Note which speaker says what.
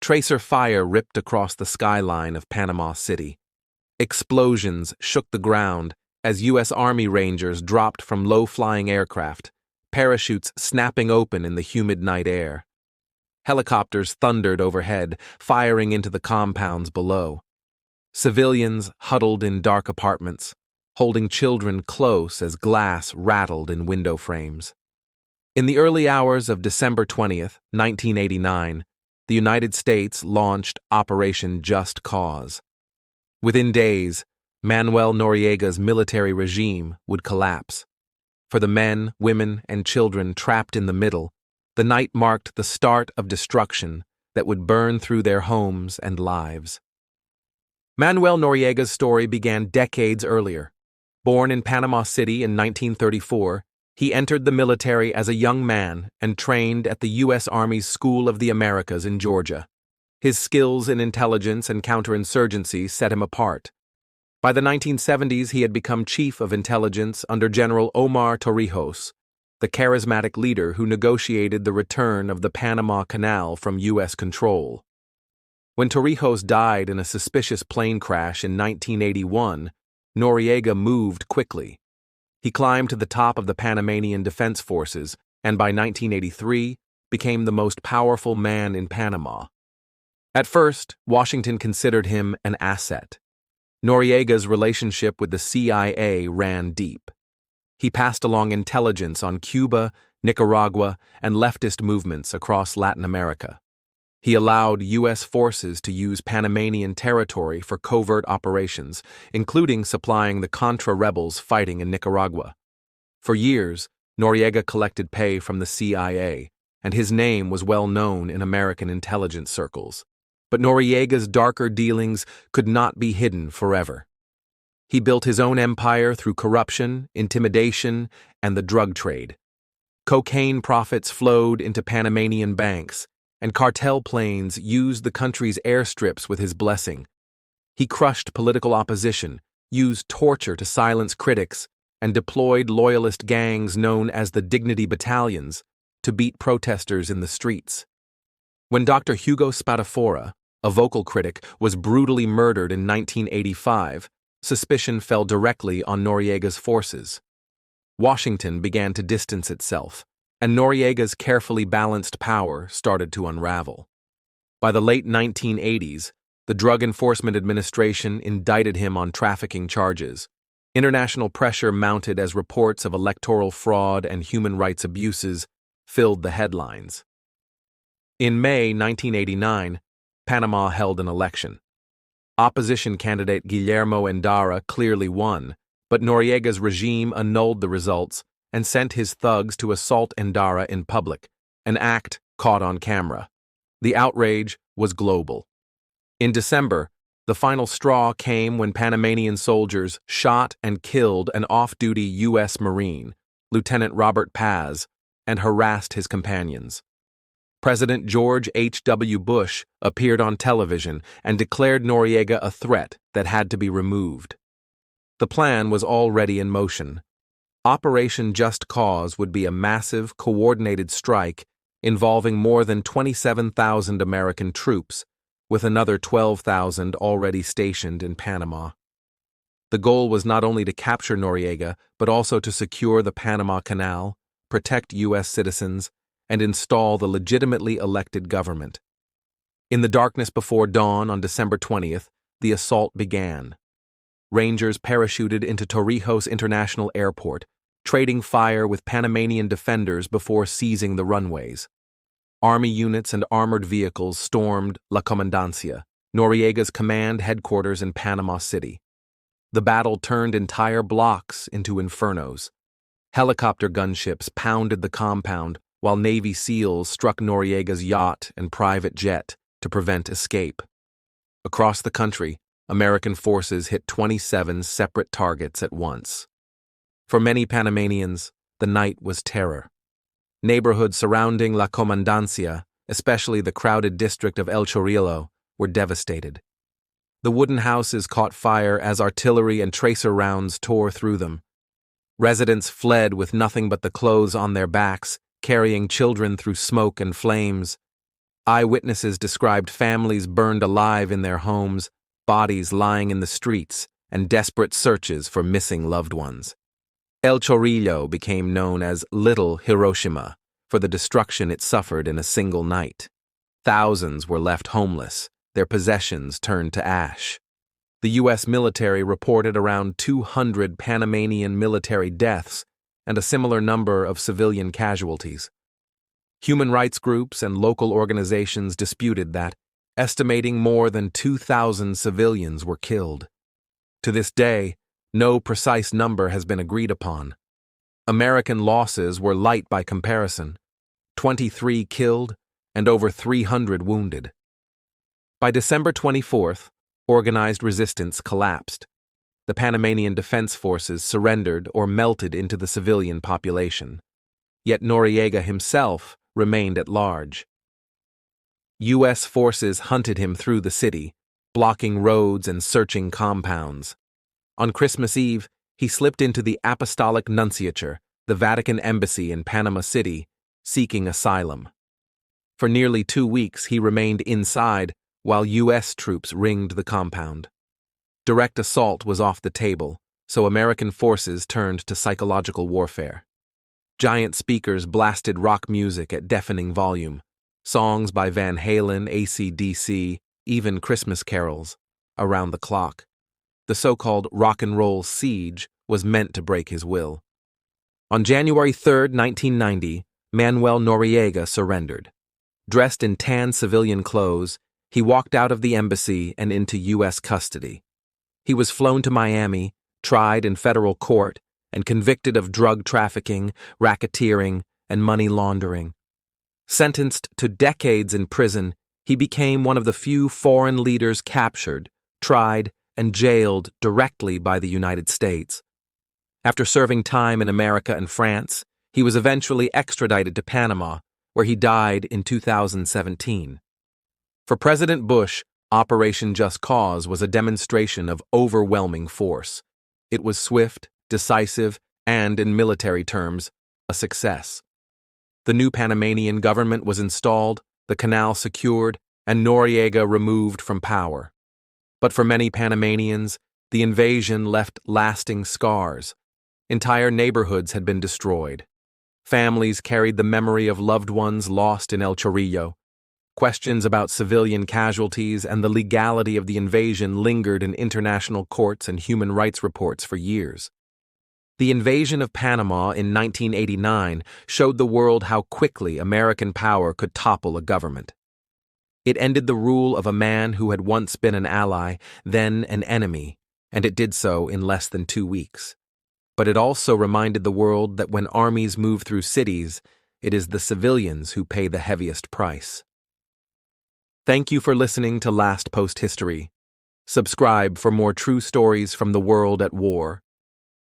Speaker 1: Tracer fire ripped across the skyline of Panama City. Explosions shook the ground as U.S. Army Rangers dropped from low-flying aircraft, parachutes snapping open in the humid night air. Helicopters thundered overhead, firing into the compounds below. Civilians huddled in dark apartments, holding children close as glass rattled in window frames. In the early hours of December 20th, 1989, the United States launched Operation Just Cause. Within days, Manuel Noriega's military regime would collapse. For the men, women, and children trapped in the middle, the night marked the start of destruction that would burn through their homes and lives. Manuel Noriega's story began decades earlier. Born in Panama City in 1934, he entered the military as a young man and trained at the U.S. Army's School of the Americas in Georgia. His skills in intelligence and counterinsurgency set him apart. By the 1970s, he had become chief of intelligence under General Omar Torrijos, the charismatic leader who negotiated the return of the Panama Canal from U.S. control. When Torrijos died in a suspicious plane crash in 1981, Noriega moved quickly. He climbed to the top of the Panamanian Defense Forces and by 1983 became the most powerful man in Panama. At first, Washington considered him an asset. Noriega's relationship with the CIA ran deep. He passed along intelligence on Cuba, Nicaragua, and leftist movements across Latin America. He allowed U.S. forces to use Panamanian territory for covert operations, including supplying the Contra rebels fighting in Nicaragua. For years, Noriega collected pay from the CIA, and his name was well known in American intelligence circles. But Noriega's darker dealings could not be hidden forever. He built his own empire through corruption, intimidation, and the drug trade. Cocaine profits flowed into Panamanian banks, and cartel planes used the country's airstrips with his blessing. He crushed political opposition, used torture to silence critics, and deployed loyalist gangs known as the Dignity Battalions to beat protesters in the streets. When Dr. Hugo Spadafora, a vocal critic, was brutally murdered in 1985, suspicion fell directly on Noriega's forces. Washington began to distance itself, and Noriega's carefully balanced power started to unravel. By the late 1980s, the Drug Enforcement Administration indicted him on trafficking charges. International pressure mounted as reports of electoral fraud and human rights abuses filled the headlines. In May 1989, Panama held an election. Opposition candidate Guillermo Endara clearly won, but Noriega's regime annulled the results and sent his thugs to assault Endara in public, an act caught on camera. The outrage was global. In December, the final straw came when Panamanian soldiers shot and killed an off-duty U.S. Marine, Lieutenant Robert Paz, and harassed his companions. President George H.W. Bush appeared on television and declared Noriega a threat that had to be removed. The plan was already in motion. Operation Just Cause would be a massive, coordinated strike involving more than 27,000 American troops, with another 12,000 already stationed in Panama. The goal was not only to capture Noriega, but also to secure the Panama Canal, protect U.S. citizens, and install the legitimately elected government. In the darkness before dawn on December 20th, the assault began. Rangers parachuted into Torrijos International Airport, trading fire with Panamanian defenders before seizing the runways. Army units and armored vehicles stormed La Comandancia, Noriega's command headquarters in Panama City. The battle turned entire blocks into infernos. Helicopter gunships pounded the compound, while Navy SEALs struck Noriega's yacht and private jet to prevent escape. Across the country, American forces hit 27 separate targets at once. For many Panamanians, the night was terror. Neighborhoods surrounding La Comandancia, especially the crowded district of El Chorrillo, were devastated. The wooden houses caught fire as artillery and tracer rounds tore through them. Residents fled with nothing but the clothes on their backs, carrying children through smoke and flames. Eyewitnesses described families burned alive in their homes, bodies lying in the streets, and desperate searches for missing loved ones. El Chorrillo became known as Little Hiroshima for the destruction it suffered in a single night. Thousands were left homeless, their possessions turned to ash. The U.S. military reported around 200 Panamanian military deaths and a similar number of civilian casualties. Human rights groups and local organizations disputed that, estimating more than 2,000 civilians were killed. To this day, no precise number has been agreed upon. American losses were light by comparison: 23 killed and over 300 wounded. By December 24th, organized resistance collapsed. The Panamanian Defense Forces surrendered or melted into the civilian population. Yet Noriega himself remained at large. U.S. forces hunted him through the city, blocking roads and searching compounds. On Christmas Eve, he slipped into the Apostolic Nunciature, the Vatican Embassy in Panama City, seeking asylum. For nearly 2 weeks, he remained inside while U.S. troops ringed the compound. Direct assault was off the table, so American forces turned to psychological warfare. Giant speakers blasted rock music at deafening volume, songs by Van Halen, AC/DC, even Christmas carols, around the clock. The so-called rock and roll siege was meant to break his will. On January 3, 1990, Manuel Noriega surrendered. Dressed in tan civilian clothes, he walked out of the embassy and into U.S. custody. He was flown to Miami, tried in federal court, and convicted of drug trafficking, racketeering, and money laundering. Sentenced to decades in prison, he became one of the few foreign leaders captured, tried, and jailed directly by the United States. After serving time in America and France, he was eventually extradited to Panama, where he died in 2017. For President Bush, Operation Just Cause was a demonstration of overwhelming force. It was swift, decisive, and, in military terms, a success. The new Panamanian government was installed, the canal secured, and Noriega removed from power. But for many Panamanians, the invasion left lasting scars. Entire neighborhoods had been destroyed. Families carried the memory of loved ones lost in El Chorrillo. Questions about civilian casualties and the legality of the invasion lingered in international courts and human rights reports for years. The invasion of Panama in 1989 showed the world how quickly American power could topple a government. It ended the rule of a man who had once been an ally, then an enemy, and it did so in less than 2 weeks. But it also reminded the world that when armies move through cities, it is the civilians who pay the heaviest price. Thank you for listening to Last Post History. Subscribe for more true stories from the world at war.